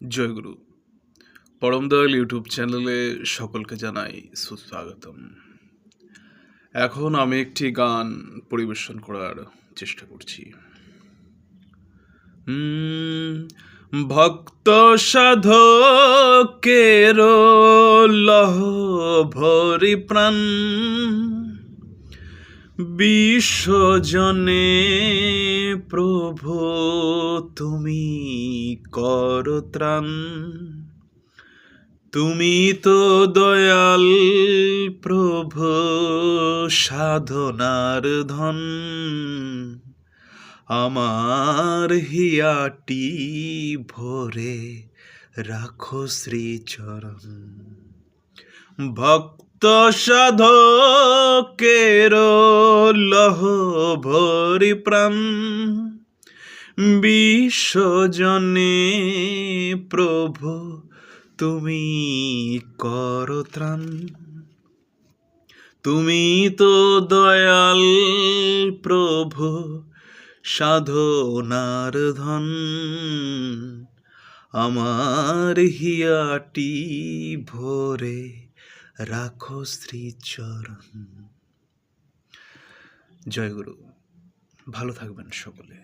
জয়গুরু পরম দয়াল ইউটিউব চ্যানেলে সকলকে জানাই সুস্বাগতম। এখন আমি একটি গান পরিবেশন করার চেষ্টা করছি। ভক্ত সাধকের লহ ভরি প্রাণ, বিশ্বজনে প্রভু তুমি কর ত্রাণ। তুমি তো দয়াল প্রভু সাধনার ধন, আমার হিয়াটি ভরে রাখো শ্রীচরণ। ভক্ত সাধকের লহ ভরি প্রাণ, বিশ্বজনে প্রভু তুমি কর ত্রাণ। তুমি তো দয়াল প্রভু সাধনার ধন, আমার হিয়াটি ভরে রাখো শ্রীচরণ। জয় গুরু, ভালো থাকবেন সকলে।